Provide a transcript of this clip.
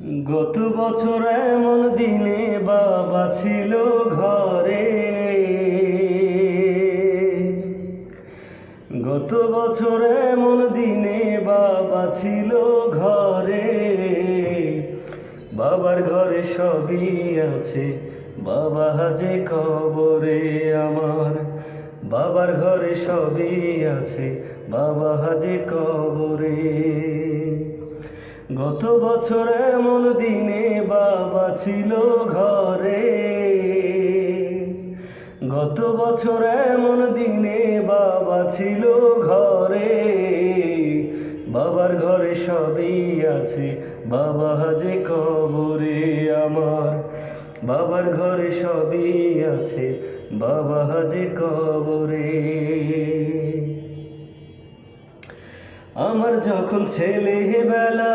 গত বছর এমন দিনে বাবা ছিল ঘরে, গত বছর এমন দিনে বাবা ছিল ঘরে। বাবার ঘরে সবই আছে, বাবা যে কবরে আমার। বাবার ঘরে সবই আছে, বাবা যে কবরে। গত বছর এমন দিনে বাবা ছিল ঘরে, গত বছর এমন দিনে বাবা ছিল ঘরে। বাবার ঘরে সবই আছে, বাবা যে কবরে আমার। বাবার ঘরে সবই আছে, বাবা যে কবরে। আমার যখন ছেলেবেলা